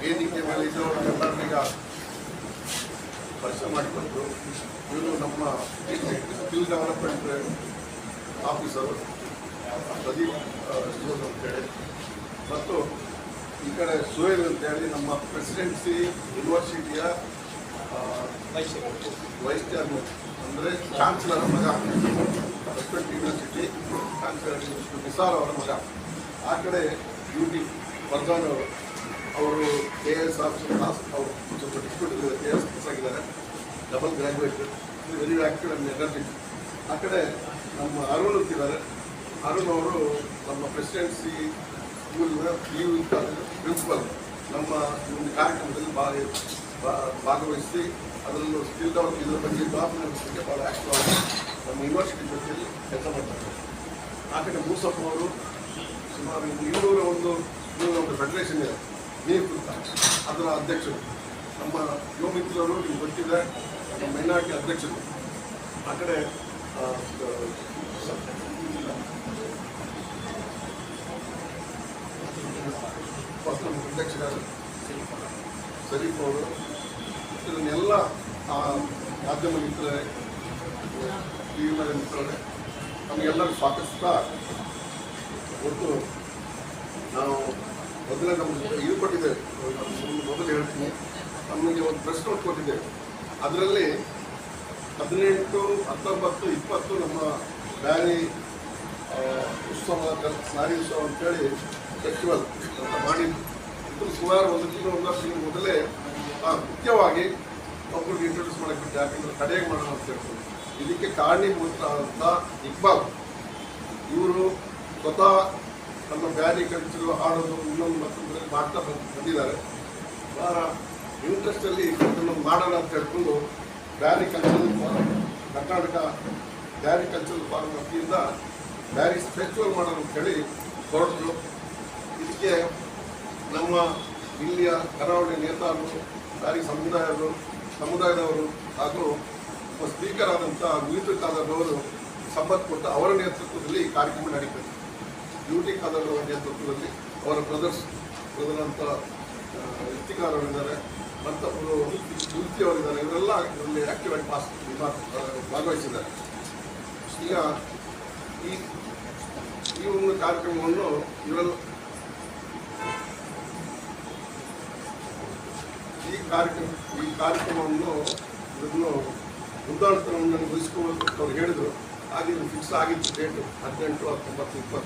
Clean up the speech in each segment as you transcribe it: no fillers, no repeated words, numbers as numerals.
ವೇದಿಕೆ ಮೇಲೆ ಇದ್ದವರೆಲ್ಲರಿಗ ಪರಿಚಯ ಮಾಡಿಕೊಟ್ರು. ಇವರು ನಮ್ಮ ಸ್ಕಿಲ್ ಡೆವಲಪ್ಮೆಂಟ್ ಆಫೀಸರು ಪ್ರದೀಪ್ ಅಂತೇಳಿ, ಮತ್ತು ಈ ಕಡೆ ಸುಹೇಲ್ ಅಂತೇಳಿ ನಮ್ಮ ಪ್ರೆಸಿಡೆನ್ಸಿ ಯೂನಿವರ್ಸಿಟಿಯ ವೈಸ್ ಚೇರ್ಮನ್ ಅಂದರೆ ಚಾನ್ಸಲರ್ ಮಗ, ಪ್ರೆಸಿಡೆಂಟ್ ಯೂನಿವರ್ಸಿಟಿ ಚಾನ್ಸಲರ್ ನಿಸಾರ್ ಅವರ ಮಗ. ಆ ಕಡೆ UT ವರ್ಧನ್ ಅವರು KS ಆಫೀಸರ್ ಅವರು ಸ್ವಲ್ಪ ಡಿಸ್ಟ್ರಿಬ್ಯೂಟ್ KS ಪಾಸ್ ಆಗಿದ್ದಾರೆ, double graduate, very active and energetic. ಆ ಕಡೆ ನಮ್ಮ ಅರುಣ್ ಅಂತಿದ್ದಾರೆ. ಅರುಣ್ ಅವರು ನಮ್ಮ ಪ್ರೆಸಿಡೆನ್ಸಿ ಸ್ಕೂಲ್ನ PU ಪ್ರಿನ್ಸಿಪಲ್. ನಮ್ಮ ಒಂದು ಕಾರ್ಯಕ್ರಮದಲ್ಲಿ ಭಾಗವಹಿಸಿ ಅದರಲ್ಲೂ ಸ್ಕಿಲ್ ಡೆವಲಪ್ ಇದರ ಬಗ್ಗೆ ಜಾಬ್ ನಡೆಸಲಿಕ್ಕೆ ಭಾಳ ಆ್ಯಕ್ಟಿವ್ ಆಗಿ ನಮ್ಮ ಯೂನಿವರ್ಸಿಟಿ ಜೊತೆಯಲ್ಲಿ ಕೆಲಸ ಮಾಡ್ತಾರೆ. ಆ ಕಡೆ ಮೂಸಪ್ಪ ಅವರು ಸುಮಾರು 201 ಫೆಡರೇಷನ್ ಇದೆ ನೀರು, ಅದರ ಅಧ್ಯಕ್ಷರು. ನಮ್ಮ ಯುವ ಮಿತ್ರರು ನಿಮ್ಗೆ ಗೊತ್ತಿದೆ, ನಮ್ಮ ಮೈನಾರಿಟಿ ಅಧ್ಯಕ್ಷರು. ಆ ಕಡೆ ಅಧ್ಯಕ್ಷರಾದ ಶರೀಫ್ ಅವರು, ಇದನ್ನೆಲ್ಲ ಮಾಧ್ಯಮ ಮಿತ್ರರೇ, TV ಮಿತ್ರರೇ, ನಮಗೆಲ್ಲರೂ ಸ್ವಾಗತಿಸ್ತಾ ಒಟ್ಟು ನಾವು ಮೊದಲೇ ನಮಗೆ ಇದು ಕೊಟ್ಟಿದ್ದೇವೆ. ಮೊದಲು ಹೇಳ್ತೀನಿ, ನಮಗೆ ಒಂದು ಪ್ರೆಸ್ ನೋಟ್ ಕೊಟ್ಟಿದ್ದೇವೆ. ಅದರಲ್ಲಿ 18, 19, 20 ನಮ್ಮ ಬ್ಯಾರಿ ಉತ್ಸವ, ನಾರಿ ಉತ್ಸವ ಅಂತೇಳಿ ಫೆಸ್ಟಿವಲ್ ಅಂತ ಮಾಡಿ ಇದು ಸುಮಾರು 1 ತಿಂಗಳು ಮೊದಲೇ ಮುಖ್ಯವಾಗಿ ಒಬ್ಬರಿಗೆ ಇಂಟ್ರೊಡ್ಯೂಸ್ ಮಾಡಕ್ಕೆ ಬಿಟ್ಟು, ಯಾಕಂದ್ರೆ ಕಡೆಗೆ ಮಾಡೋಣ ಅಂತ ಹೇಳ್ತೀವಿ. ಇದಕ್ಕೆ ಕಾರಣೀಭೂತ ಅಂತ ಇಕ್ಬಾಲ್ ಇವರು ಸ್ವತಃ ನಮ್ಮ ಬ್ಯಾರಿ ಕಲ್ಚರು ಹಾಡೋದು ಇನ್ನೊಂದು ಮತ್ತೊಂದು ಮಾಡ್ತಾ ಬಂದಿದ್ದಾರೆ. ಭಾಳ ಇಂಟ್ರೆಸ್ಟಲ್ಲಿ ಅದನ್ನು ಮಾಡೋಣ ಅಂತ ಹೇಳ್ಕೊಂಡು Beary cultural forum, Karnataka Beary cultural forum ವತಿಯಿಂದ ಬ್ಯಾರಿ ಫೆಸ್ಟಿವಲ್ ಮಾಡೋಣ ಅಂತ ಹೇಳಿ ಹೊರಟರು. ಇದಕ್ಕೆ ನಮ್ಮ ಇಲ್ಲಿಯ ಕರಾವಳಿ ನೇತಾರರು, ಬ್ಯಾರಿ ಸಮುದಾಯದವರು ಹಾಗೂ ಸ್ಪೀಕರ್ ಆದಂಥ ಮಿಲಿಟರಿ ಖಾದರ್ರವರು ಸಂಪತ್ತು ಕೊಟ್ಟು ಅವರ ನೇತೃತ್ವದಲ್ಲಿ ಈ ಕಾರ್ಯಕ್ರಮ ನಡೀತದೆ. UT ಖಾದರ್ ಅವರ ನೇತೃತ್ವದಲ್ಲಿ ಅವರ ಬ್ರದರ್ ಅಂತ ಇರ್ತಿಕಾರವರಿದ್ದಾರೆ, ಮತ್ತೊಬ್ಬರು ಅವರಿದ್ದಾರೆ. ಇವರೆಲ್ಲ ಇದರಲ್ಲಿ ಆಕ್ಟಿವ್ ಆಗಿ ಭಾಗವಹಿಸಿದ್ದಾರೆ. ಈಗ ಈ ಒಂದು ಕಾರ್ಯಕ್ರಮವನ್ನು ಈ ಕಾರ್ಯಕ್ರಮವನ್ನು ಇದನ್ನು ಮುಂದಾಳತನವನ್ನು ವಹಿಸ್ಕೋಬೇಕು ಅವ್ರು ಹೇಳಿದರು. ಹಾಗೆ ಇದು ಫಿಕ್ಸ್ ಆಗಿತ್ತು ಡೇಟು 18, 19, 20.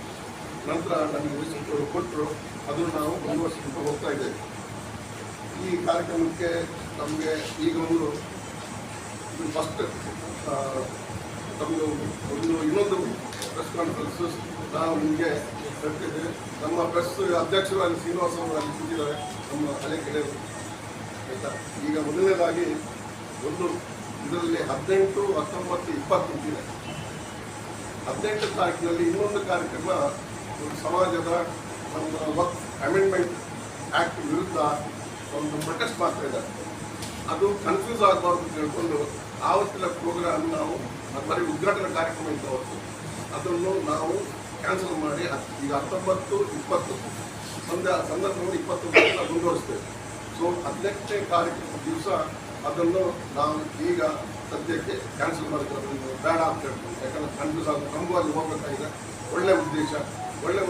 ನಂತರ ನಮಗೆ ವಹಿಸಿಟ್ಟವರು ಕೊಟ್ಟರು. ಅದನ್ನು ನಾವು ಮುಂದುವರಿಸಿಕೊಂಡು ಹೋಗ್ತಾ ಇದ್ದೇವೆ. ಈ ಕಾರ್ಯಕ್ರಮಕ್ಕೆ ನಮಗೆ ಈಗ ಒಂದು ಫಸ್ಟ್ ನಮ್ಮದು ಇನ್ನೊಂದು ಪ್ರೆಸ್ ಕಾನ್ಫರೆನ್ಸ್ ನಾವು ನಿಮಗೆ ಕಟ್ಟಿದ್ದೇವೆ. ನಮ್ಮ ಪ್ರೆಸ್ ಅಧ್ಯಕ್ಷರು ಅಲ್ಲಿ ಶ್ರೀನಿವಾಸ ಅವರು ಅಲ್ಲಿ ಕೂತಿದ್ದಾರೆ, ನಮ್ಮ ಹಳೆ ಗೆಳೆಯರು, ಆಯಿತಾ. ಈಗ ಮೊದಲನೇದಾಗಿ ಇದರಲ್ಲಿ 18, 19, 20 ಇದೆ. 18ನೇ ತಾರೀಕಿನಲ್ಲಿ ಇನ್ನೊಂದು ಕಾರ್ಯಕ್ರಮ, ಸಮಾಜದ ನಮ್ಮ ವಕ್ಫ್ ಅಮೆಂಡ್ಮೆಂಟ್ ಆ್ಯಕ್ಟ್ ವಿರುದ್ಧ ಒಂದು ಪ್ರೊಟೆಸ್ಟ್ ಮಾಡ್ತಾ ಇದ್ದಾರೆ. ಅದು ಕನ್ಫ್ಯೂಸ್ ಆಗಬಾರ್ದು ಅಂತ ಹೇಳ್ಕೊಂಡು ಆವತ್ತಿನ ಪ್ರೋಗ್ರಾಮ್ ನಾವು ಬರೀ ಉದ್ಘಾಟನಾ ಕಾರ್ಯಕ್ರಮ ಇತ್ತು ಅವತ್ತು, ಅದನ್ನು ನಾವು ಕ್ಯಾನ್ಸಲ್ ಮಾಡಿ ಈಗ 19, 20 ಸಂದರ್ಭದಲ್ಲಿ 20 ಮುಂದುವರಿಸ್ತೇವೆ. ಸೊ 18ನೇ ಕಾರ್ಯಕ್ರಮ ದಿವಸ ಅದನ್ನು ನಾವು ಈಗ ಸದ್ಯಕ್ಕೆ ಕ್ಯಾನ್ಸಲ್ ಮಾಡಿದ್ರೆ ಅದನ್ನು ಬೇಡ ಅಂತ ಹೇಳ್ತೀವಿ. ಯಾಕಂದರೆ ಕನ್ಫ್ಯೂಸ್ ಆಗಿ ನಮಗೂ ಅಲ್ಲಿ ಹೋಗಬೇಕಾಗಿದೆ. ಒಳ್ಳೆಯ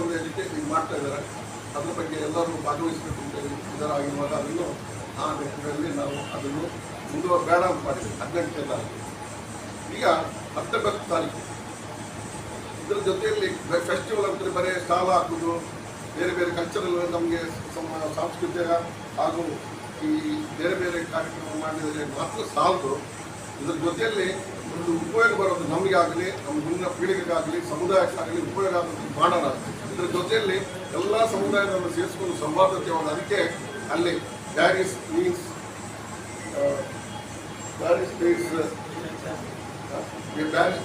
ಉದ್ದೇಶಕ್ಕೆ ಈಗ ಮಾಡ್ತಾ ಇದ್ದಾರೆ. ಅದ್ರ ಬಗ್ಗೆ ಎಲ್ಲರೂ ಭಾಗವಹಿಸಬೇಕು ಅಂತ ಇದರಾಗಿರುವಾಗ ಅದನ್ನು ಆ ನಿಟ್ಟಿನಲ್ಲಿ ನಾವು ಅದನ್ನು ಬೇಡ ಅಂತ ಮಾಡಿದ್ವಿ 18ನೇ ತಾರೀಕು. ಈಗ 19 ತಾರೀಕು ಇದರ ಜೊತೆಯಲ್ಲಿ ಫೆಸ್ಟಿವಲ್ ಅಂದರೆ ಬರೀ ಸ್ಟಾಲ್ ಹಾಕೋದು, ಬೇರೆ ಬೇರೆ ಕಲ್ಚರಲ್ ನಮಗೆ ಸಾಂಸ್ಕೃತಿಕ ಹಾಗೂ ಈ ಬೇರೆ ಬೇರೆ ಕಾರ್ಯಕ್ರಮ ಮಾಡಿದರೆ ಮಾತ್ರ ಸಾಲದು. ಇದರ ಜೊತೆಯಲ್ಲಿ ಒಂದು ಉಪಯೋಗ ಬರೋದು ನಮಗೆ ಆಗಲಿ, ನಮ್ಮ ಮುಂದಿನ ಪೀಳಿಗೆಗಾಗಲಿ, ಸಮುದಾಯಕ್ಕಾಗಲಿ ಉಪಯೋಗ ಆಗೋದು ಮಾಡೋಣ. ಇದರ ಜೊತೆಯಲ್ಲಿ ಎಲ್ಲ ಸಮುದಾಯದವರು ಸೇರಿಸ್ಕೊಂಡು ಸಂವಾದತೆಯಾಗ ಅದಕ್ಕೆ ಅಲ್ಲಿ ಬ್ಯಾರಿಸ್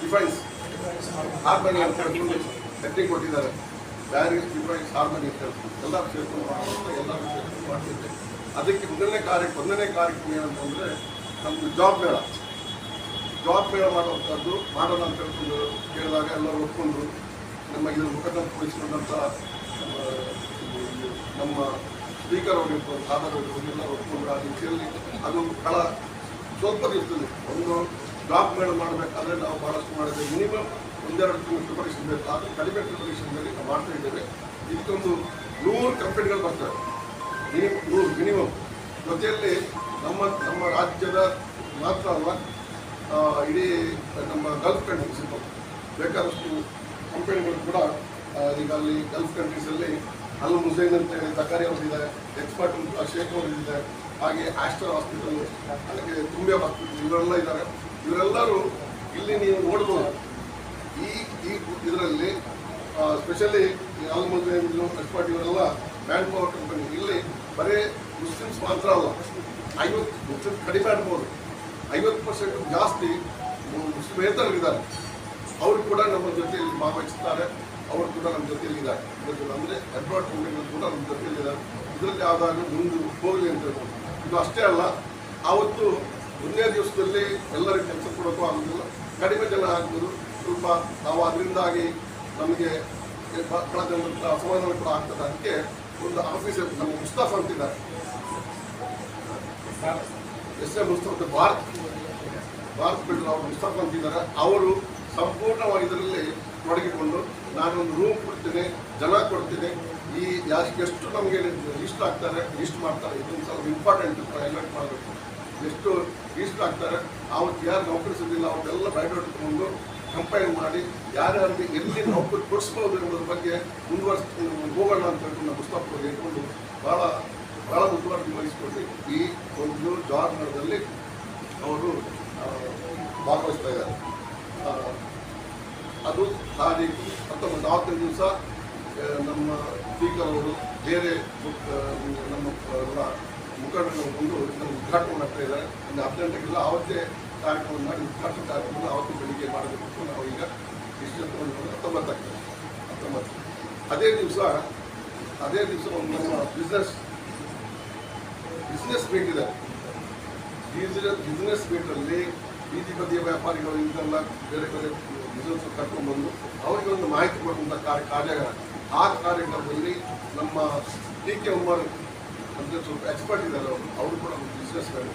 ಡಿಫೈನ್ಸ್ ಹಾರ್ಮನಿ ಅಂತ ಹೇಳ್ಕೊಂಡು ಸೆಟ್ಟಿಂಗ್ ಕೊಟ್ಟಿದ್ದಾರೆ. ಬ್ಯಾರಿಸ್ ಡಿಫೈನ್ಸ್ ಹಾರ್ಮನಿ ಅಂತ ಹೇಳ್ಕೊಂಡು ಎಲ್ಲರೂ ಸೇರ್ಕೊಂಡು ಮಾಡ್ತಿದ್ದೆ. ಅದಕ್ಕೆ ಒಂದನೇ ಕಾರ್ಯಕ್ರಮ ಏನಂತಂದರೆ ನಮ್ಮದು ಜಾಬ್ ಮೇಳ ಮಾಡುವಂಥದ್ದು ಮಾಡೋಣ ಅಂತ ಹೇಳ್ಕೊಂಡು ಕೇಳಿದಾಗ ಎಲ್ಲರೂ ಒಪ್ಕೊಂಡ್ರು. ನಮ್ಮ ಇದರ ಮುಖಂಡ ವಹಿಸಿಕೊಂಡಂಥ ನಮ್ಮ ಸ್ಪೀಕರ್ ಅವರು ಇರ್ಬೋದು, ಆಧಾರ್ ಎಲ್ಲ ಒಪ್ಪಿಕೊಂಡು ಆ ರೀತಿಯಲ್ಲಿ ಅದು ಬಹಳ ಸ್ವಲ್ಪ ದಿವಸದಲ್ಲಿ ಒಂದು ಜಾಬ್ ಮೇಳ ಮಾಡಬೇಕಾದ್ರೆ ನಾವು ಭಾಳಷ್ಟು ಮಾಡಿದ್ದೇವೆ. ಮಿನಿಮಮ್ 1-2 ತಿಂಗಳು ಪ್ರಿಪರೇಷನ್ ಬೇಕು. ಆದರೆ ಕಡಿಮೆ ಪ್ರಿಪರೇಷನ್ನಲ್ಲಿ ನಾವು ಮಾಡ್ತಾ ಇದ್ದೇವೆ. ಇದಕ್ಕೊಂದು 100 ಕಂಪನಿಗಳು ಬರ್ತವೆ, 100 ಮಿನಿಮಮ್. ಜೊತೆಯಲ್ಲಿ ನಮ್ಮ ರಾಜ್ಯದ ಮಾತ್ರ ಅಲ್ಲ, ಇಡೀ ನಮ್ಮ ಗಲ್ಫ್ ಕಂಟ್ರೀಸ್ ಇರ್ಬೋದು ಬೇಕಾದಷ್ಟು ಕಂಪನಿಗಳು ಕೂಡ ಈಗ ಅಲ್ಲಿ ಗಲ್ಫ್ ಕಂಟ್ರೀಸಲ್ಲಿ ಅಲ್ ಮುಸೈನ್ ಅಂತ ಹೇಳಿ ತಕಾರಿ ಅವರಿದ್ದಾರೆ, ಎಕ್ಸ್ಪರ್ಟ್ ಶೇಖ್ ಅವರಿದ್ದಾರೆ, ಹಾಗೆ ಆಸ್ಟರ್ ಹಾಸ್ಪಿಟಲ್, ಹಾಗೆ ತುಂಬ್ಯ ಹಾಸ್ಪಿಟಲ್, ಇವರೆಲ್ಲ ಇದ್ದಾರೆ. ಇವರೆಲ್ಲರೂ ಇಲ್ಲಿ ನೀವು ನೋಡ್ಬೋದು. ಈ ಇದರಲ್ಲಿ ಸ್ಪೆಷಲಿ ಅಲ್ ಮುಸೈನ್ ಎಕ್ಸ್ಪರ್ಟ್ ಇವರೆಲ್ಲ ಮ್ಯಾನ್ ಪವರ್ ಕಂಪನಿ. ಇಲ್ಲಿ ಬರೀ ಮುಸ್ಲಿಮ್ಸ್ ಮಾತ್ರ ಅಲ್ಲ, 50 ಮುಸ್ಲಿಮ್ಸ್ ಕಡಿಮೆ ಆಗ್ಬೋದು, 50% ಜಾಸ್ತಿ ಮುಸ್ಲಿಮೇತರರಿದ್ದಾರೆ. ಅವರು ಕೂಡ ನಮ್ಮ ಜೊತೆಯಲ್ಲಿ ಭಾಗವಹಿಸ್ತಾರೆ. ಅವರು ಕೂಡ ನಮ್ಮ ಜೊತೆಯಲ್ಲಿ ಇದ್ದಾರೆ. ಅಂದರೆ ಅಬ್ರಾಡ್ ಕಂಪನಿಗಳು ಕೂಡ ನಮ್ಮ ಜೊತೆಯಲ್ಲಿದ್ದಾರೆ. ಇದರಲ್ಲಿ ಆದಾಗ ಮುಂದೆ ಹೋಗಲಿ ಅಂತ ಹೇಳ್ಬೋದು. ಇದು ಅಷ್ಟೇ ಅಲ್ಲ, ಆವತ್ತು 1ನೇ ದಿವಸದಲ್ಲಿ ಎಲ್ಲರಿಗೂ ಕೆಲಸ ಕೊಡೋಕ್ಕೂ ಆಗೋದಿಲ್ಲ, ಕಡಿಮೆ ಜನ ಆಗ್ಬೋದು. ಸ್ವಲ್ಪ ನಾವು ಅದರಿಂದಾಗಿ ನಮಗೆ ಬಹಳ ಜನರ ಅಸಮಾಧಾನ ಕೂಡ ಆಗ್ತದೆ. ಅದಕ್ಕೆ ಒಂದು ಆಫೀಸರ್ ನಮ್ಮ ಮುಸ್ತಫಾ ಅಂತಿದ್ದಾರೆ, ಎಸ್.ಎ. ಮುಸ್ತಫಾ, ಭಾರತ್ ಬಿಲ್ಡರ್ ಅವರು ಮುಸ್ತಫಾ ಅಂತಿದ್ದಾರೆ. ಅವರು ಸಂಪೂರ್ಣವಾಗಿ ಇದರಲ್ಲಿ ತೊಡಗಿಕೊಂಡು ನಾನೊಂದು ರೂಮ್ ಕೊಡ್ತೀನಿ, ಜನ ಕೊಡ್ತೀನಿ, ಈ ಎಷ್ಟು ನಮಗೆ ಲಿಸ್ಟ್ ಆಗ್ತಾರೆ, ಲಿಸ್ಟ್ ಮಾಡ್ತಾರೆ. ಇದೊಂದು ಸ್ವಲ್ಪ ಇಂಪಾರ್ಟೆಂಟ್ ಎಲೆಕ್ಟ್ ಮಾಡಬೇಕು. ಎಷ್ಟು ಲಿಸ್ಟ್ ಆಗ್ತಾರೆ, ಅವತ್ತು ಯಾರು ನೌಕರಿ ಸಿಗಲಿಲ್ಲ ಅವ್ರನ್ನೆಲ್ಲ ಬಯೋಡೇಟಾ ತಗೊಂಡು ಕಂಪೈಲ್ ಮಾಡಿ ಯಾರ್ಯಾರಿಗೆ ಎಲ್ಲಿ ನೌಕರಿ ಕೊಡಿಸ್ಬೋದು ಎಂಬುದ್ರ ಬಗ್ಗೆ ಮುಂದುವರಿಸ್ಕೊಂಡು ಹೋಗೋಣ ಅಂತ ಹೇಳ್ಕೊಂಡು ಪುಸ್ತಕಗಳು ಇಟ್ಕೊಂಡು ಭಾಳ ಮುತುವರ್ಜಿ ವಹಿಸಿಕೊಂಡು ಈ ಒಂದು ಜಾಬ್ ಮೇಳದಲ್ಲಿ ಅವರು ಭಾಗವಹಿಸ್ತಾ ಇದ್ದಾರೆ. ಅದು ತಾರೀಕು 19 ದಿವಸ ನಮ್ಮ ಸ್ಪೀಕರ್ ಅವರು ಬೇರೆ ನಮ್ಮ ಮುಖಂಡರು ಬಂದು ಇದನ್ನು ಉದ್ಘಾಟನೆ ಮಾಡ್ತಾ ಇದ್ದಾರೆ. ಒಂದು 10 ಗಂಟೆಗೆಲ್ಲ ಆವತ್ತೇ ಕಾರ್ಯಕ್ರಮ ಮಾಡಿ ಉದ್ಘಾಟನಾ ಕಾರ್ಯಕ್ರಮ ಆವತ್ತು ಬೆಳಿಗ್ಗೆ ಮಾಡಬೇಕು. ನಾವು ಈಗ ಇಷ್ಟು 19 ಅದೇ ದಿವಸ ಒಂದು ನಮ್ಮ ಬಿಸ್ನೆಸ್ ಮೀಟ್ ಇದೆ. ಬಿಸ್ನೆಸ್ ಮೀಟಲ್ಲಿ ಬೀದಿ ಬದಿಯ ವ್ಯಾಪಾರಿಗಳು ಇದೆಲ್ಲ ಬೇರೆ ಬೇರೆ ಬಿಸ್ನೆಸ್ ಕರ್ಕೊಂಡ್ಬಂದು ಅವರಿಗೆ ಒಂದು ಮಾಹಿತಿ ಕೊಡುವಂಥ ಕಾರ್ಯಾಗಾರ. ಆ ಕಾರ್ಯಕ್ರಮದಲ್ಲಿ ನಮ್ಮ ಟಿ.ಕೆ. ಉಮರ್ ಅಂತ ಸ್ವಲ್ಪ ಎಕ್ಸ್ಪರ್ಟ್ ಇದ್ದಾರೆ, ಅವರು ಕೂಡ ಒಂದು ಬಿಸ್ನೆಸ್ ಮ್ಯಾನ್,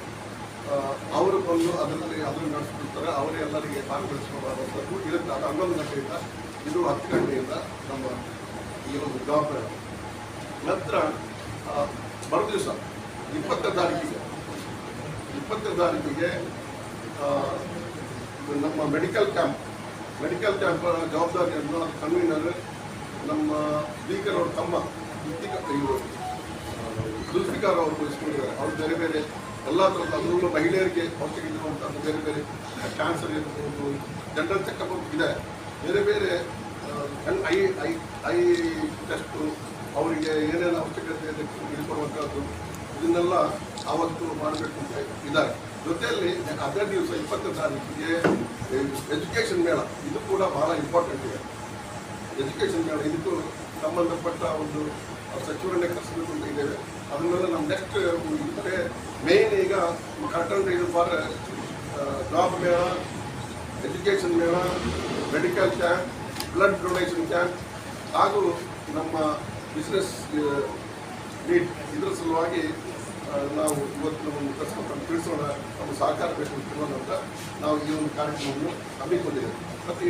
ಅವರು ಬಂದು ಅದನ್ನು ನಡೆಸ್ಕೊಳ್ತಾರೆ. ಅವರೇ ಎಲ್ಲರಿಗೆ ಭಾಗವಹಿಸಿಕೊಳ್ಳುವಂಥದ್ದು ಇರುತ್ತೆ. ಅದು 11 ಗಂಟೆಯಿಂದ, ಇದು 10 ಗಂಟೆಯಿಂದ ನಮ್ಮ ಈ ಒಂದು ಜಾಬ್ ಮೇಳ. ನಂತರ ಮರು ದಿವಸ 20ನೇ ತಾರೀಕಿಗೆ ನಮ್ಮ ಮೆಡಿಕಲ್ ಕ್ಯಾಂಪ್ ಜವಾಬ್ದಾರಿಯನ್ನು ಕನ್ವೀನರ್ ನಮ್ಮ ಸ್ಪೀಕರ್ ಅವ್ರ ತಮ್ಮ ಜುಲ್ಫಿಕಾರ್ ಅವರು ವಹಿಸ್ಕೊಂಡಿದ್ದಾರೆ. ಅವರು ಬೇರೆ ಬೇರೆ ಎಲ್ಲ ಥರದ, ಅದರಲ್ಲೂ ಮಹಿಳೆಯರಿಗೆ ಔಷಧಿ ಇರುವಂಥದ್ದು ಬೇರೆ ಬೇರೆ ಕ್ಯಾನ್ಸರ್ ಇರ್ಬೋದು, ಜನರಲ್ ಚೆಕಪ್ ಇದೆ, ಬೇರೆ ಬೇರೆ ಐ ಟೆಸ್ಟು, ಅವರಿಗೆ ಏನೇನು ಅವಶ್ಯಕತೆ ಇದೆ ಇಟ್ಕೊಡುವಂಥದ್ದು, ಇದನ್ನೆಲ್ಲ ಆವತ್ತು ಮಾಡಬೇಕು ಅಂತ ಇದ್ದಾರೆ. ಜೊತೆಯಲ್ಲಿ ಅದೇ ದಿವಸ 20ನೇ ತಾರೀಕಿಗೆ ಎಜುಕೇಷನ್ ಮೇಳ, ಇದು ಕೂಡ ಬಹಳ ಇಂಪಾರ್ಟೆಂಟ್ ಇದೆ. ಎಜುಕೇಷನ್ ಮೇಳ ಇದಕ್ಕೂ ಸಂಬಂಧಪಟ್ಟ ಒಂದು ಸಚಿವರನ್ನೇ ಕರೆಸಬೇಕು ಅಂತ ಇದ್ದೇವೆ. ಅದನ್ನೆಲ್ಲ ನಮ್ಮ ನೆಕ್ಸ್ಟ್ ಇದ್ರೆ ಮೇನ್ ಈಗ ಕರೆಕ್ಟ್ ಇದು ಫಾರ್ ಜಾಬ್ ಮೇಳ, ಎಜುಕೇಷನ್ ಮೇಳ, medical camp, blood donation camp ಹಾಗೂ ನಮ್ಮ ಬಿಸ್ನೆಸ್ ಮೀಟ್. ಇದರ ಸಲುವಾಗಿ ನಾವು ಇವತ್ತು ಒಂದು ಪ್ರಶ್ನೆ ತಿಳಿಸೋಣ, ನಮ್ಮ ಸಹಕಾರ ಬೇಕು ಅಂತ ನಾವು ಈ ಒಂದು ಕಾರ್ಯಕ್ರಮವನ್ನು ಹಮ್ಮಿಕೊಂಡಿದ್ದೇವೆ. ಮತ್ತು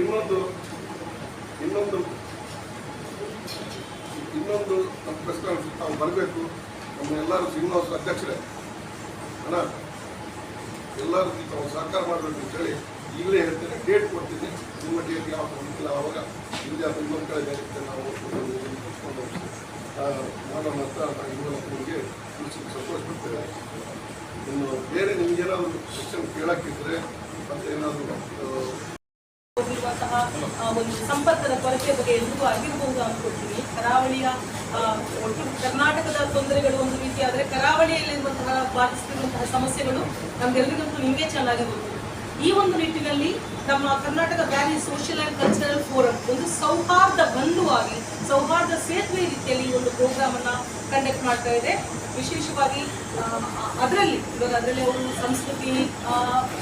ಇನ್ನೊಂದು ನಮ್ಮ ಪ್ರಶ್ನೆ ನಾವು ಬರಬೇಕು. ನಮ್ಮ ಎಲ್ಲರೂ ಶ್ರೀನಿವಾಸ ಅಧ್ಯಕ್ಷರೇ ಅಣ್ಣ, ಎಲ್ಲರೂ ನಾವು ಸಹಕಾರ ಮಾಡಬೇಕು ಅಂತೇಳಿ ಈಗಲೇ ಹೇಳ್ತೇನೆ. ಡೇಟ್ ಕೊಡ್ತೀನಿ, ನಿಮ್ಮ ಡೇಟ್ ಯಾವ ಗೊತ್ತಿಲ್ಲ, ಅವಾಗ ಇಲ್ಲಿ ಅಥವಾ ಇನ್ನೊಂದು ಕಡೆ ನಾವು ಕೂತ್ಕೊಂಡು ಮಾಡೋಣ ಅಂತ ನಿಮಗೆ ಸಂತೋಷ ಪಡ್ತೇವೆ. ಇನ್ನು ಬೇರೆ ನಿಮಗೇನಾದರೂ ಕ್ವಶನ್ ಕೇಳಕ್ಕಿದ್ರೆ ಮತ್ತೆ ಏನಾದರೂ ಹೋಗಿರುವಂತಹ ಒಂದು ಸಂಪರ್ಕದ ಕೊರತೆ ಬಗ್ಗೆ ಎಲ್ರಿಗೂ ಆಗಿರಬಹುದು ಅನ್ಕೊಳ್ತೀನಿ. ಕರಾವಳಿಯ ಒಟ್ಟು ಕರ್ನಾಟಕದ ತೊಂದರೆಗಳು ಒಂದು ರೀತಿ ಆದರೆ ಕರಾವಳಿಯಲ್ಲಿರುವಂತಹ ಬಾಧಿಸುತ್ತಿರುವಂತಹ ಸಮಸ್ಯೆಗಳು ನಮ್ಗೆಲ್ಲರಿಗಂತೂ ನಿಮಗೆ ಚೆನ್ನಾಗಿ ಗೊತ್ತು. ಈ ಒಂದು ನಿಟ್ಟಿನಲ್ಲಿ ನಮ್ಮ Karnataka valley social and cultural forum ಒಂದು ಸೌಹಾರ್ದ ಬಂಧುವಾಗಿ, ಸೌಹಾರ್ದ ಸೇತುವೆ ರೀತಿಯಲ್ಲಿ ಈ ಒಂದು ಪ್ರೋಗ್ರಾಮ್ ಅನ್ನ ಕಂಡಕ್ಟ್ ಮಾಡ್ತಾ ಇದೆ. ವಿಶೇಷವಾಗಿ ಅದರಲ್ಲಿ ಅವರು ಸಂಸ್ಕೃತಿ,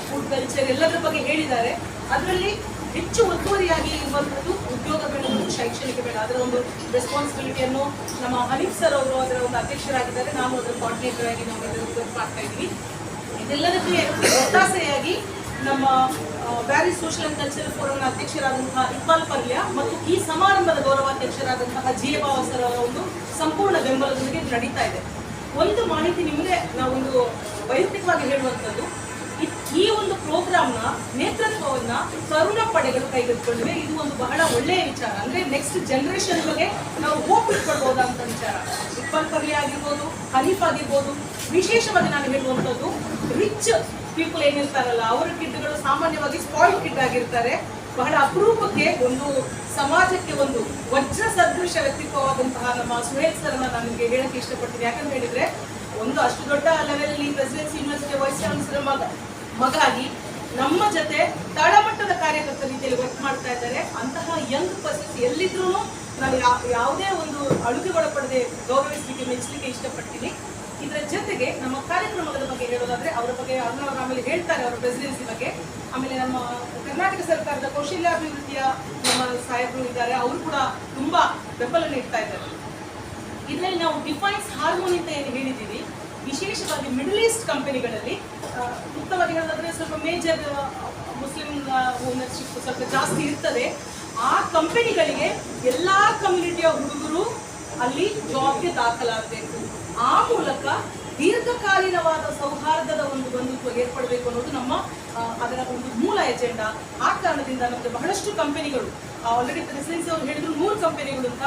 ಫುಡ್ ಕಲ್ಚರ್ ಎಲ್ಲದರ ಬಗ್ಗೆ ಹೇಳಿದ್ದಾರೆ. ಅದರಲ್ಲಿ ಹೆಚ್ಚು ಒತ್ತುವರಿಯಾಗಿ ಇರುವಂಥದ್ದು ಉದ್ಯೋಗ ಬೇಡ ಮತ್ತು ಶೈಕ್ಷಣಿಕ ಬೇಡ. ಅದರ ಒಂದು ರೆಸ್ಪಾನ್ಸಿಬಿಲಿಟಿಯನ್ನು ನಮ್ಮ ಹನೀಫ್ ಸರ್ ಅವರು ಅದರ ಒಂದು ಅಧ್ಯಕ್ಷರಾಗಿದ್ದಾರೆ, ನಾನು ಅದರ ಕೋಆರ್ಡಿನೇಟರ್ ಆಗಿ ನಾವು ಇದನ್ನು ವರ್ಕ್ ಮಾಡ್ತಾ ಇದ್ದೀವಿ. ಇದೆಲ್ಲದಕ್ಕೆ ಒತ್ತಾಸೆಯಾಗಿ ನಮ್ಮ ಪ್ಯಾರಿಸ್ ಸೋಷಿಯಲ್ ಅಂಡ್ ಕಲ್ಚರಲ್ ಫೋರಂನ ಅಧ್ಯಕ್ಷರಾದಂತಹ ಇಕ್ಬಾಲ್ ಪರ್ಲಿಯಾ ಮತ್ತು ಈ ಸಮಾರಂಭದ ಗೌರವಾಧ್ಯಕ್ಷರಾದಂತಹ ಜಿ.ಎ. ಬಾವ ಸರ್ ಅವರ ಒಂದು ಸಂಪೂರ್ಣ ಬೆಂಬಲದೊಂದಿಗೆ ನಡೀತಾ ಇದೆ. ಒಂದು ಮಾಹಿತಿ ನಿಮಗೆ ನಾವೊಂದು ವೈಯಕ್ತಿಕವಾಗಿ ಹೇಳುವಂಥದ್ದು, ಈ ಒಂದು ಪ್ರೋಗ್ರಾಮ್ನ ನೇತೃತ್ವವನ್ನ ತರುಣ ಪಡೆಗಳು ಕೈಗೆತ್ತಿಕೊಂಡಿವೆ. ಇದು ಒಂದು ಬಹಳ ಒಳ್ಳೆಯ ವಿಚಾರ. ಅಂದ್ರೆ ನೆಕ್ಸ್ಟ್ ಜನರೇಷನ್ ಬಗ್ಗೆ ನಾವು ಹೋಪ್ ಇಟ್ಕೊಳ್ಬಹುದಂತ ವಿಚಾರ. ಇಕ್ಬಾಲ್ ಪರ್ಲಿಯಾ ಆಗಿರ್ಬೋದು, ಹನೀಫ್ ಆಗಿರ್ಬೋದು, ವಿಶೇಷವಾಗಿ ನಾನು ಹೇಳುವಂಥದ್ದು ರಿಚ್ ಪೀಪಲ್ ಏನಿರ್ತಾರಲ್ಲ ಅವರ ಕಿಡ್ಗಳು ಸಾಮಾನ್ಯವಾಗಿ ಸ್ಪಾಯ್ಲ್ ಕಿಡ್ ಆಗಿರ್ತಾರೆ. ಬಹಳ ಅಪರೂಪಕ್ಕೆ ಒಂದು ಸಮಾಜಕ್ಕೆ ಒಂದು ವಜ್ರ ಸದೃಶ ವ್ಯಕ್ತಿತ್ವವಾದಂತಹ ನಮ್ಮ ಸುಹೇಲ್ ಸರ್ನ ನಾನು ನಿಮಗೆ ಹೇಳಕ್ಕೆ ಇಷ್ಟಪಡ್ತೀನಿ. ಯಾಕಂತ ಹೇಳಿದ್ರೆ ಒಂದು ಅಷ್ಟು ದೊಡ್ಡ level Presidency University vice chancellor ಮಗಾಗಿ ನಮ್ಮ ಜೊತೆ ತಳಮಟ್ಟದ ಕಾರ್ಯಕರ್ತ ರೀತಿಯಲ್ಲಿ ವರ್ಕ್ ಮಾಡ್ತಾ ಇದ್ದಾರೆ. ಅಂತಹ ಯಂಗ್ ಪರ್ಸನ್ಸ್ ಎಲ್ಲಿದ್ರೂ ನಾನು ಯಾವುದೇ ಒಂದು ಅಳುಗೆಗೊಳಪಡದೆ ಗೌರವಿಸಲಿಕ್ಕೆ ಮೆಚ್ಚಲಿಕ್ಕೆ ಇಷ್ಟಪಡ್ತೀನಿ. ಇದರ ಜೊತೆಗೆ ನಮ್ಮ ಕಾರ್ಯಕ್ರಮದ ಬಗ್ಗೆ ಹೇಳೋದಾದ್ರೆ ಅವರ ಬಗ್ಗೆ ಅರುಣ್ ಆಮೇಲೆ ಹೇಳ್ತಾರೆ, ಅವರ ಪ್ರೆಸಿಡೆನ್ಸಿ ಬಗ್ಗೆ. ಆಮೇಲೆ ನಮ್ಮ ಕರ್ನಾಟಕ ಸರ್ಕಾರದ ಕೌಶಲ್ಯಾಭಿವೃದ್ಧಿಯ ನಮ್ಮ ಸಾಹೇಬರು ಇದ್ದಾರೆ, ಅವರು ಕೂಡ ತುಂಬಾ ಬೆಂಬಲ ನೀಡ್ತಾ ಇದ್ದಾರೆ. ಇದರಲ್ಲಿ ನಾವು ಡಿಫೈನ್ಸ್ ಹಾರ್ಮೋನಿ ಅಂತ ಏನು ಹೇಳಿದ್ದೀವಿ, ವಿಶೇಷವಾಗಿ ಮಿಡಲ್ ಈಸ್ಟ್ ಕಂಪನಿಗಳಲ್ಲಿ ಮುಕ್ತವಾಗಿ ಹೇಳೋದಾದ್ರೆ ಸ್ವಲ್ಪ ಮೇಜರ್ ಮುಸ್ಲಿಂ ಓನರ್ಶಿಪ್ ಸ್ವಲ್ಪ ಜಾಸ್ತಿ ಇರ್ತದೆ. ಆ ಕಂಪನಿಗಳಿಗೆ ಎಲ್ಲಾ ಕಮ್ಯುನಿಟಿಯ ಹುಡುಗರು ಅಲ್ಲಿ ಜಾಬ್ಗೆ ದಾಖಲಾಗಬೇಕು. ಆ ಮೂಲಕ ದೀರ್ಘಕಾಲೀನವಾದ ಸೌಹಾರ್ದದ ಒಂದು ಬಂಧುತ್ವ ಏರ್ಪಡಬೇಕು ಅನ್ನೋದು ನಮ್ಮ ಅದರ ಒಂದು ಮೂಲ ಎಜೆಂಡಾ. ಆ ಕಾರಣದಿಂದ ನಮಗೆ ಬಹಳಷ್ಟು ಕಂಪನಿಗಳು ಆಲ್ರೆಡಿ ಪ್ರೆಸಿಡೆನ್ಸಿ ಅವರು ಹೇಳಿದ್ರು 3 ಕಂಪನಿಗಳು ಅಂತ.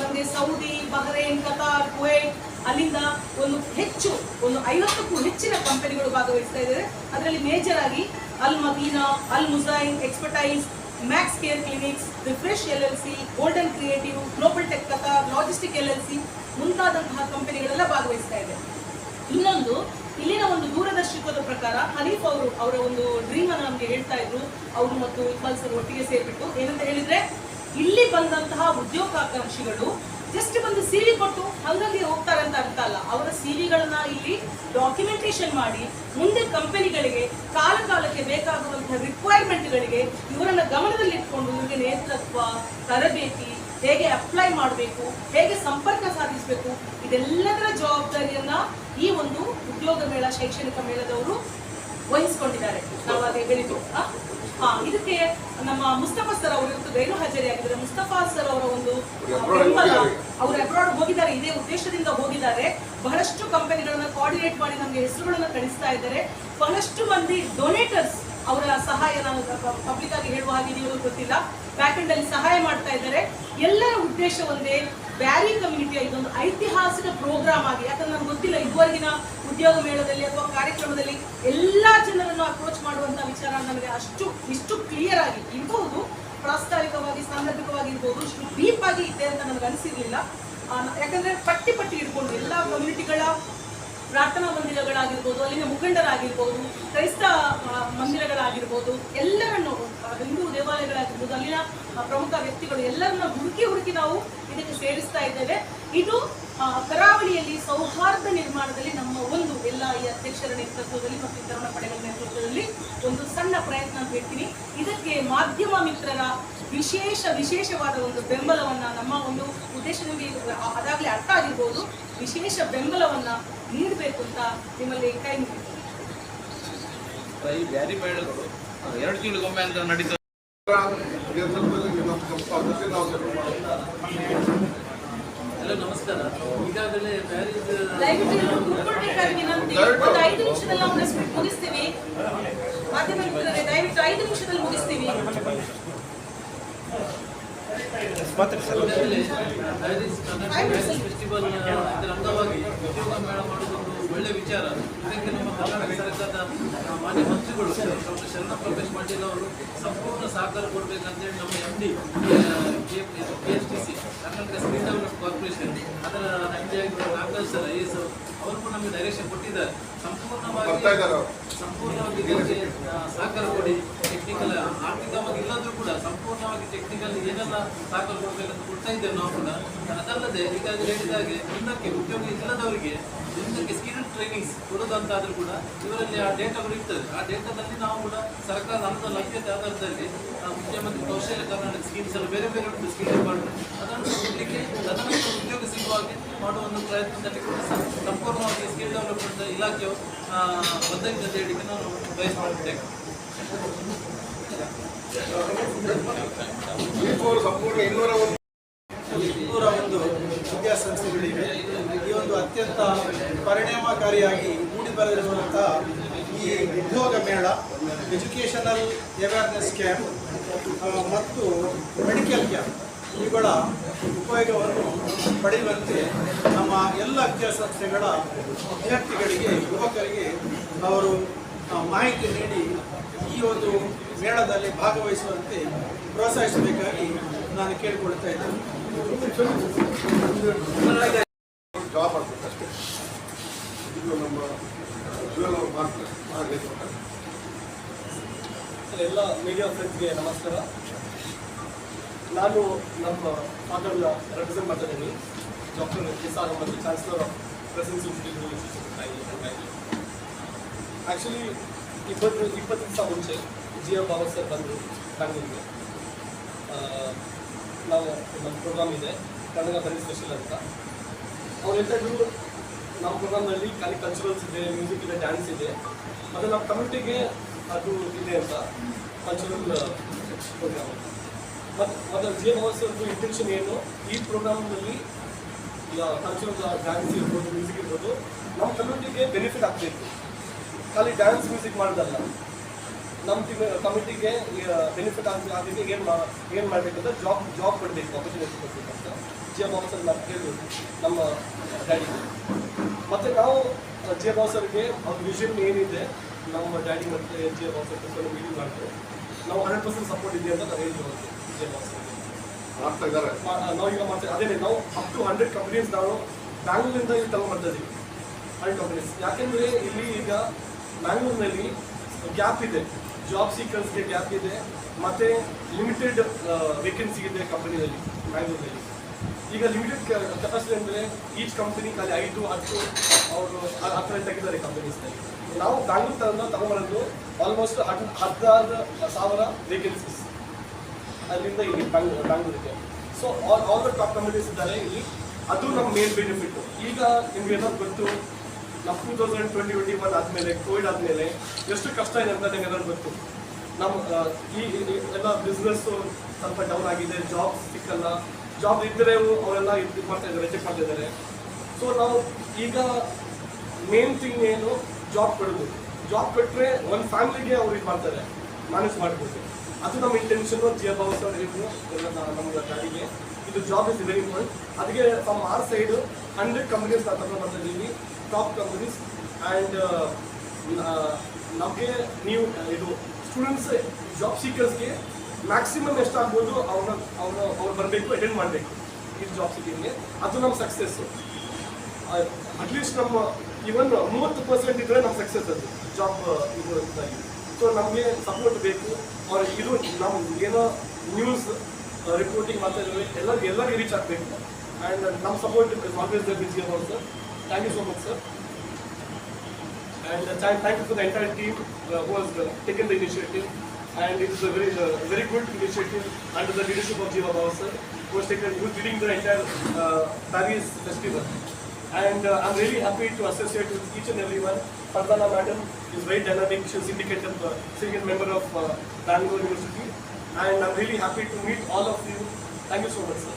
ನಮಗೆ ಸೌದಿ, ಬಹ್ರೇನ್, ಕತಾರ್, ಕುವೈಟ್ ಅಲ್ಲಿಂದ ಒಂದು 50ಕ್ಕೂ ಹೆಚ್ಚಿನ ಕಂಪನಿಗಳು ಭಾಗವಹಿಸ್ತಾ ಇದ್ದಾರೆ. ಅದರಲ್ಲಿ ಮೇಜರ್ ಆಗಿ Al Madina, Al Mujain, Expertise, Max Care Clinics, Refresh LLC, Golden Creative, Global Tech Qatar, Logistic LLC ಮುಂತಾದಂತಹ ಕಂಪನಿಗಳೆಲ್ಲ ಭಾಗವಹಿಸ್ತಾ ಇದೆ. ಇನ್ನೊಂದು ಇಲ್ಲಿನ ಒಂದು ದೂರದರ್ಶಕದ ಪ್ರಕಾರ ಹನೀಫ್ ಅವರು ಅವರ ಒಂದು ಡ್ರೀಮ್ ಅನ್ನು ನಮಗೆ ಹೇಳ್ತಾ ಇದ್ರು. ಅವರು ಮತ್ತು ಇಕ್ಬಾಲ್ ಸರ್ ಒಟ್ಟಿಗೆ ಸೇರ್ಬಿಟ್ಟು ಏನಂತ ಹೇಳಿದ್ರೆ, ಇಲ್ಲಿ ಬಂದಂತಹ ಉದ್ಯೋಗಾಕಾಂಕ್ಷಿಗಳು ಜಸ್ಟ್ ಒಂದು CV ಕೊಟ್ಟು ಹಂಗಾಗಿ ಹೋಗ್ತಾರೆ ಅಂತ ಅರ್ಥ ಅಲ್ಲ. ಅವರ CVಗಳನ್ನ ಇಲ್ಲಿ ಡಾಕ್ಯುಮೆಂಟೇಶನ್ ಮಾಡಿ ಮುಂದೆ ಕಂಪನಿಗಳಿಗೆ ಕಾಲಕ್ಕೆ ಬೇಕಾಗುವಂತಹ ರಿಕ್ವೈರ್ಮೆಂಟ್ಗಳಿಗೆ ಇವರನ್ನ ಗಮನದಲ್ಲಿಟ್ಕೊಂಡು ಇವರಿಗೆ ನೇತೃತ್ವ, ತರಬೇತಿ, ಹೇಗೆ ಅಪ್ಲೈ ಮಾಡಬೇಕು, ಹೇಗೆ ಸಂಪರ್ಕ ಸಾಧಿಸಬೇಕು, ಇದೆಲ್ಲದರ ಜವಾಬ್ದಾರಿಯನ್ನ ಈ ಒಂದು ಉದ್ಯೋಗ ಮೇಳ, ಶೈಕ್ಷಣಿಕ ಮೇಳದವರು ವಹಿಸಿಕೊಂಡಿದ್ದಾರೆ. ನಾವು ಅದೇ ಹೇಳಿದ್ದು. ಇದಕ್ಕೆ ನಮ್ಮ ಮುಸ್ತಫಾ ಸರ್ ಅವರು ಇವತ್ತು ಗೈರು ಹಾಜರಿಯಾಗಿದ್ದಾರೆ. ಮುಸ್ತಫಾ ಸರ್ ಅವರ ಒಂದು ಬೆಂಬಲ, ಅವರು ಅಬ್ರಾಡ್ ಹೋಗಿದ್ದಾರೆ, ಇದೇ ಉದ್ದೇಶದಿಂದ ಹೋಗಿದ್ದಾರೆ. ಬಹಳಷ್ಟು ಕಂಪನಿಗಳನ್ನ ಕೋಆರ್ಡಿನೇಟ್ ಮಾಡಿ ನಮಗೆ ಹೆಸರುಗಳನ್ನ ಕಳಿಸ್ತಾ ಇದ್ದಾರೆ. ಬಹಳಷ್ಟು ಮಂದಿ ಡೊನೇಟರ್ಸ್ ಅವರ ಸಹಾಯ, ನಾನು ಪಬ್ಲಿಕ್ ಆಗಿ ಹೇಳುವ ಹಾಗೆ ನೀವು ಗೊತ್ತಿಲ್ಲ, ಬ್ಯಾಕ್ ಎಂಡ್ ಅಲ್ಲಿ ಸಹಾಯ ಮಾಡ್ತಾ ಇದ್ದಾರೆ. ಎಲ್ಲರ ಉದ್ದೇಶ ಒಂದೇ, ಬ್ಯಾರಿ ಕಮ್ಯುನಿಟಿಯ ಇದೊಂದು ಐತಿಹಾಸಿಕ ಪ್ರೋಗ್ರಾಮ್ ಆಗಿ, ಯಾಕಂದ್ರೆ ನನಗೆ ಗೊತ್ತಿಲ್ಲ ಇದುವರೆಗಿನ ಉದ್ಯೋಗ ಮೇಳದಲ್ಲಿ ಅಥವಾ ಕಾರ್ಯಕ್ರಮದಲ್ಲಿ ಎಲ್ಲಾ ಜನರನ್ನು ಅಪ್ರೋಚ್ ಮಾಡುವಂತಹ ವಿಚಾರ ನನಗೆ ಇಷ್ಟು ಕ್ಲಿಯರ್ ಆಗಿ ಇರಬಹುದು, ಪ್ರಾಸ್ತಾವಿಕವಾಗಿ ಸಾಂದರ್ಭಿಕವಾಗಿ ಇರ್ಬೋದು, ಇಷ್ಟು ಡೀಪ್ ಆಗಿ ಇದೆ ಅಂತ ನನಗೆ ಅನಿಸಿರ್ಲಿಲ್ಲ. ಯಾಕಂದ್ರೆ ಪಟ್ಟಿ ಇಟ್ಕೊಂಡು ಎಲ್ಲಾ ಕಮ್ಯುನಿಟಿಗಳ ಪ್ರಾರ್ಥನಾ ಮಂದಿರಗಳಾಗಿರ್ಬೋದು, ಅಲ್ಲಿನ ಮುಖಂಡರಾಗಿರ್ಬೋದು, ಕ್ರೈಸ್ತ ಮಂದಿರಗಳಾಗಿರ್ಬೋದು, ಎಲ್ಲರನ್ನು ಹಿಂದೂ ದೇವಾಲಯಗಳಾಗಿರ್ಬೋದು, ಅಲ್ಲಿನ ಪ್ರಮುಖ ವ್ಯಕ್ತಿಗಳು ಎಲ್ಲರನ್ನ ಹುಡುಕಿ ನಾವು ಇದಕ್ಕೆ ಸೇರಿಸ್ತಾ ಇದ್ದೇವೆ. ಇದು ಕರಾವಳಿಯಲ್ಲಿ ಸೌಹಾರ್ದ ನಿರ್ಮಾಣದಲ್ಲಿ ನಮ್ಮ ಒಂದು ಎಲ್ಲ ಈ ಅಧ್ಯಕ್ಷರ ನೇತೃತ್ವದಲ್ಲಿ ಮತ್ತು ತರುಣ ಪಡೆಗಳ ನೇತೃತ್ವದಲ್ಲಿ ಒಂದು ಸಣ್ಣ ಪ್ರಯತ್ನ ಅಂತ ಹೇಳ್ತೀನಿ. ಇದಕ್ಕೆ ಮಾಧ್ಯಮ ಮಿತ್ರರ ವಿಶೇಷವಾದ ಒಂದು ಬೆಂಬಲವನ್ನ, ನಮ್ಮ ಒಂದು ಉದ್ದೇಶ ನಿಮಗೆ ಅದಾಗಲೇ ಅರ್ಥ ಆಗಿರ್ಬೋದು, ವಿಶೇಷ ಬೆಂಬಲವನ್ನ ನೀಡಬೇಕು ಅಂತ ನಿಮ್ಮಲ್ಲಿ ಕೈ ಮುಗಿತು. ಈ ಬ್ಯಾರಿ ಮೇಳಗಳು 2 ತಿಂಗಳಿಗೊಮ್ಮೆ ಅಂತ ನಡೀತದೆ. ಹಲೋ, ನಮಸ್ಕಾರ. ಈಗಾಗಲೇ ದಯವಿಟ್ಟು ಕುತ್ಕೊಳ್ಬೇಕಾಗಿ ವಿನಂತಿ. ಒಂದು 5 ನಿಮಿಷದಲ್ಲಿ ನಾವು ಮುಗಿಸ್ತೀವಿ. ಮಾಧ್ಯಮ ಮಿತ್ರರೇ, ದಯವಿಟ್ಟು 5 ನಿಮಿಷದಲ್ಲಿ ಮುಗಿಸ್ತೀವಿ. ಫೆಸ್ಟಿವಲ್ ಇದರ ಅಂಗವಾಗಿ ಉದ್ಯೋಗ ಮೇಳ ಮಾಡುವುದೊಂದು ಒಳ್ಳೆ ವಿಚಾರ. ಇದಕ್ಕೆ ನಮ್ಮ ಕರ್ನಾಟಕ ಸರ್ಕಾರದ ಮಾನ್ಯ ಮಂತ್ರಿಗಳು ಡಾಕ್ಟರ್ ಶರಣ ಪ್ರವೇಶ್ ಪಾಟೀಲ್ ಅವರು ಸಂಪೂರ್ಣ ಸಹಕಾರ ಕೊಡಬೇಕಂತೇಳಿ ನಮ್ಮ MD KSTC Karnataka skill development corporation ಅದರ MD ಆಗಿರುವ ನಾಗರಾಜ್ ಸರ್ IAS ಅವರು ಕೂಡ ನಮಗೆ ಡೈರೆಕ್ಷನ್ ಕೊಟ್ಟಿದ್ದಾರೆ. ಸಂಪೂರ್ಣವಾಗಿ ಇದಕ್ಕೆ ಸಹಕಾರ ಕೊಡಿ. ಟೆಕ್ನಿಕಲ್ ಆರ್ಥಿಕವಾಗಿ ಇಲ್ಲದ್ರೂ ಕೂಡ ಸಂಪೂರ್ಣವಾಗಿ ಟೆಕ್ನಿಕಲ್ ಏನೆಲ್ಲ ಸಹಕಾರ ಕೊಡಬೇಕಂತ ಕೊಡ್ತಾ ಇದ್ದೇವೆ ನಾವು ಕೂಡ. ಅದಲ್ಲದೆ ಈಗಾಗಲೇ ಹೇಳಿದಾಗೆ ಮುಂದಕ್ಕೆ ಉದ್ಯೋಗ ಇಲ್ಲದವರಿಗೆ ಮುಂದಕ್ಕೆ ಸ್ಕಿಲ್ ಟ್ರೈನಿಂಗ್ಸ್ ಕೊಡೋದಂತಾದ್ರೂ ಕೂಡ ಇವರಲ್ಲಿ ಆ ಡೇಟಾಗಳು ಇರ್ತದೆ. ಆ ಡೇಟಾದಲ್ಲಿ ನಾವು ಕೂಡ ಸರ್ಕಾರದ ಹಣದ ಲಭ್ಯತೆ ಆಧಾರದಲ್ಲಿ ಮುಖ್ಯಮಂತ್ರಿ ಕೌಶಲ್ಯ ಕರ್ನಾಟಕ ಸ್ಕೀಮ್ಸ್ ಎಲ್ಲ ಬೇರೆ ಬೇರೆ ಉಂಟು ಸ್ಕಿಲ್ ಡೆವಲಪ್ಮೆಂಟ್, ಅದನ್ನು ಕೊಡಲಿಕ್ಕೆ ತದನಂತರ ಉದ್ಯೋಗ ಸಿಗುವ ಹಾಗೆ ಮಾಡುವ ಒಂದು ಪ್ರಯತ್ನದಲ್ಲಿ ಕೂಡ ಸಂಪೂರ್ಣವಾಗಿ ಸ್ಕಿಲ್ ಡೆವಲಪ್ಮೆಂಟ್ ಇಲಾಖೆಯು ಬದ್ಧತೆ ಅಂತ ಹೇಳಿಕ್ಕೆ ನಾನು ಬಯಸ್ತಿದ್ದೇನೆ. ಸಂಪೂರ್ಣ 201 ವಿದ್ಯಾಸಂಸ್ಥೆಗಳಿವೆ. ಈ ಒಂದು ಅತ್ಯಂತ ಪರಿಣಾಮಕಾರಿಯಾಗಿ ಮೂಡಿ ಬರೆದಿರುವಂತಹ ಈ ಉದ್ಯೋಗ ಮೇಳ, ಎಜುಕೇಷನಲ್ ಅವೇರ್ನೆಸ್ ಕ್ಯಾಂಪ್ ಮತ್ತು ಮೆಡಿಕಲ್ ಕ್ಯಾಂಪ್ ಇವುಗಳ ಉಪಯೋಗವನ್ನು ಪಡೆಯುವಂತೆ ನಮ್ಮ ಎಲ್ಲ ವಿದ್ಯಾಸಂಸ್ಥೆಗಳ ವಿದ್ಯಾರ್ಥಿಗಳಿಗೆ, ಯುವಕರಿಗೆ ಅವರು ಮಾಹಿತಿ ನೀಡಿ ಈ ಒಂದು ಮೇಳದಲ್ಲಿ ಭಾಗವಹಿಸುವಂತೆ ಪ್ರೋತ್ಸಾಹಿಸಬೇಕಾಗಿ ನಾನು ಕೇಳಿಕೊಳ್ತಾ ಇದ್ದೇನೆ. ಜಾಬ್ ಆಗ್ಬೇಕಷ್ಟೇ. ಇದು ನಮ್ಮ ಜೀವನ ಮಾಡ್ತಾರೆ ಆಗಬೇಕು. ಎಲ್ಲ ಮೀಡಿಯಾ ಫ್ರೆಂಡ್ಸ್ಗೆ ನಮಸ್ಕಾರ. ನಾನು ನಮ್ಮ ಫಾದರ್ನ ರೆಪ್ರೆಸೆಂಟ್ ಮಾಡ್ತಾ ಇದ್ದೀನಿ. ಡಾಕ್ಟರ್ ಕಿಸಾನ್ ಮತ್ತು ಚಾನ್ಸಲರ್ ಆಫ್ ಪ್ರೆಸಿಡೆನ್ಸಿ ಆ್ಯಕ್ಚುಲಿ 20 ದಿವಸ ಮುಂಚೆ GR ಬಾಬಾ ಸರ್ ಬಂದರು ಬ್ಯಾಂಗ್ಳೂರಿಗೆ. ನಾವು ನಮ್ಮ ಪ್ರೋಗ್ರಾಮ್ ಇದೆ ಕನ್ನಡ ಬರೀ ಸ್ಪೆಷಲ್ ಅಂತ. ಅವ್ರು ಹೇಳ್ತಾ ಇದ್ರು, ನಮ್ಮ ಪ್ರೋಗ್ರಾಮ್ನಲ್ಲಿ ಖಾಲಿ ಕಲ್ಚರಲ್ಸ್ ಇದೆ, ಮ್ಯೂಸಿಕ್ ಇದೆ, ಡ್ಯಾನ್ಸ್ ಇದೆ, ಮತ್ತು ನಮ್ಮ ಕಮ್ಯುನಿಟಿಗೆ ಅದು ಇದೆ ಅಂತ ಕಲ್ಚರಲ್ ಪ್ರೋಗ್ರಾಮ್. ಮತ್ತು GR ಬಾಬಾ ಸರ್ದು ಇಂಟೆನ್ಷನ್ ಏನು, ಈ ಪ್ರೋಗ್ರಾಮ್ನಲ್ಲಿ ಕಲ್ಚರಲ್ ಡ್ಯಾನ್ಸ್ ಇರ್ಬೋದು, ಮ್ಯೂಸಿಕ್ ಇರ್ಬೋದು, ನಮ್ಮ ಕಮ್ಯುನಿಟಿಗೆ ಬೆನಿಫಿಟ್ ಆಗ್ತಾಯಿತ್ತು. ಖಾಲಿ ಡ್ಯಾನ್ಸ್ ಮ್ಯೂಸಿಕ್ ಮಾಡೋದಲ್ಲ, ನಮ್ಮ ಕಮಿಟಿಗೆ ಬೆನಿಫಿಟ್ ಆಗಲಿಕ್ಕೆ ಏನು ಮಾಡಬೇಕಂತ ಜಾಬ್ ಕೊಡಬೇಕು, ಆಪರ್ಚುನಿಟಿ ಕೊಡಬೇಕು ಅಂತ GR ಬಾಬಾ ಸರ್ ನಾವು ಕೇಳಿದ್ರು ನಮ್ಮ ಡ್ಯಾಡಿಗೆ. ಮತ್ತು ನಾವು GR ಬಾಬಾ ಸರ್ಗೆ ಅವ್ರ ವಿಷನ್ ಏನಿದೆ, ನಮ್ಮ ಡ್ಯಾಡಿ ಮತ್ತು GR ಬಾಬಾ ಸರ್ ಮೀಟಿಂಗ್ ಮಾಡ್ತಾರೆ. ನಾವು 100% ಸಪೋರ್ಟ್ ಇದೆ ಅಂತ ನಾವು ಹೇಳಿದ್ವಿ GR ಬಾಬಾ ಸರ್ಗೆ. ಮಾಡ್ತಾ ಇದ್ದಾರೆ. ನಾವು ಈಗ ಮಾಡ್ತೀವಿ ಅದೇ, ನಾವು ಅಪ್ ಟು 100 ಕಂಪ್ನೀಸ್ ನಾವು ಬ್ಯಾಂಗ್ಳೂರಿಂದ ಇಲ್ಲಿ ತಗೊಂಡ್ಬರ್ತಾ ಇದ್ದೀವಿ. 100 ಕಂಪ್ನೀಸ್. ಯಾಕೆಂದರೆ ಇಲ್ಲಿ ಈಗ ಬ್ಯಾಂಗ್ಳೂರಿನಲ್ಲಿ ಗ್ಯಾಪ್ ಇದೆ, ಜಾಬ್ ಸೀಕರ್ಸ್ಗೆ ಗ್ಯಾಪ್ ಇದೆ, ಮತ್ತು ಲಿಮಿಟೆಡ್ ವೇಕೆನ್ಸಿ ಇದೆ ಕಂಪನಿಯಲ್ಲಿ ಬ್ಯಾಂಗ್ಳೂರಲ್ಲಿ. ಈಗ ಲಿಮಿಟೆಡ್ ಕೆಪಾಸಿಟಿ ಅಂದರೆ ಈಚ್ ಕಂಪನಿ ಖಾಲಿ 5-10 ಅವರು ಆ ಥರ ತೆಗಿದ್ದಾರೆ ಕಂಪನೀಸ್ನಲ್ಲಿ. ನಾವು ಬ್ಯಾಂಗ್ಳೂರ್ ತಗೊಂಬರೋದು ಆಲ್ಮೋಸ್ಟ್ 16,000 ವೇಕೆನ್ಸೀಸ್ ಅಲ್ಲಿಂದ ಇಲ್ಲಿ ಬ್ಯಾಂಗ್ಳೂರಿಗೆ. So all the top companies ಇದ್ದಾರೆ ಇಲ್ಲಿ. ಅದು ನಮ್ಮ ಮೇನ್ ಬೆನಿಫಿಟ್ಟು. ಈಗ ನಿಮ್ಗೆ ಏನಾದ್ರು ಗೊತ್ತು, ನಮ್ಮ 2020-21 ಆದಮೇಲೆ, ಕೋವಿಡ್ ಆದಮೇಲೆ ಎಷ್ಟು ಕಷ್ಟ ಇದೆ ಅಂತ ನಿಮಗೆಲ್ಲರೂ ಗೊತ್ತು. ನಮ್ಮ ಈ ಎಲ್ಲ ಬಿಸ್ನೆಸ್ಸು ಸ್ವಲ್ಪ ಡೌನ್ ಆಗಿದೆ, ಜಾಬ್ ಸಿಕ್ಕಲ್ಲ, ಜಾಬ್ ಇದ್ದರೆ ಅವರೆಲ್ಲ ಇದು ಮಾಡ್ತಾ ಇದ್ದಾರೆ, ರಿಜೆಕ್ಟ್ ಮಾಡ್ತಾ ಇದ್ದಾರೆ. ಸೊ ನಾವು ಈಗ ಮೇನ್ ಥಿಂಗ್ ಏನು, ಜಾಬ್ ಕೊಡೋದು. ಜಾಬ್ ಕೊಟ್ಟರೆ ಒಂದು ಫ್ಯಾಮಿಲಿಗೆ ಅವ್ರು ಇದು ಮಾಡ್ತಾರೆ, ಮ್ಯಾನೇಜ್ ಮಾಡ್ಬೋದು. ಅದು ನಮ್ಮ ಇಂಟೆನ್ಷನ್ನು. GR ಬಾಬಾ ಸರ್ ಹೇಳಿದ್ರು ಎಲ್ಲ ನಮ್ಮ ಗಾಡಿಗೆ, ಇದು ಜಾಬ್ ಇಸ್ ವೆರಿ ಇಂಪಾರ್ಟೆಂಟ್. ಅದಕ್ಕೆ ಫ್ರಮ್ ಆರ್ ಸೈಡ್ 100 ಕಂಪನೀಸ್ ನಾವು ತಗೊಂಡು ಬರ್ತಾ ಇದ್ದೀವಿ, ಟಾಪ್ ಕಂಪನೀಸ್. ಆ್ಯಂಡ್ ನಮಗೆ ನೀವು ಇದು ಸ್ಟೂಡೆಂಟ್ಸ್ ಜಾಬ್ ಸೀಕರ್ಸ್ಗೆ ಮ್ಯಾಕ್ಸಿಮಮ್ ಎಷ್ಟಾಗ್ಬೋದು ಅವ್ರು ಬರಬೇಕು, ಅಟೆಂಡ್ ಮಾಡಬೇಕು ಈ ಜಾಬ್ ಸೀಕಿಂಗ್ಗೆ. ಅದು ನಮ್ಮ ಸಕ್ಸಸ್ಸು. ಅಟ್ಲೀಸ್ಟ್ ನಮ್ಮ ಇವನ್ 30% ಇದ್ದರೆ ನಮ್ಮ ಸಕ್ಸಸ್ ಅದು ಜಾಬ್ ಇದು ಇದಾಗಿ. ಸೊ ನಮಗೆ ಸಪೋರ್ಟ್ ಬೇಕು. ಅವ್ರು ಇದು ನಮ್ಮ ಏನೋ ನ್ಯೂಸ್ ರಿಪೋರ್ಟಿಂಗ್ ಮಾಡ್ತಾ ಇದ್ದೀವಿ, ಎಲ್ಲರಿಗೆ ರೀಚ್ ಆಗಬೇಕು. ಆ್ಯಂಡ್ ನಮ್ಮ support is always the with GR Baba sir. Thank you so much, sir. And thank you for the entire team who has taken the initiative. And it is a very good initiative under the leadership of GR Babu sir, who is leading the entire Paris festival. And I'm really happy to associate with each and everyone. Fardana madam is very dynamic. She is syndicated member of Bangalore University. And I'm really happy to meet all of you. Thank you so much, sir.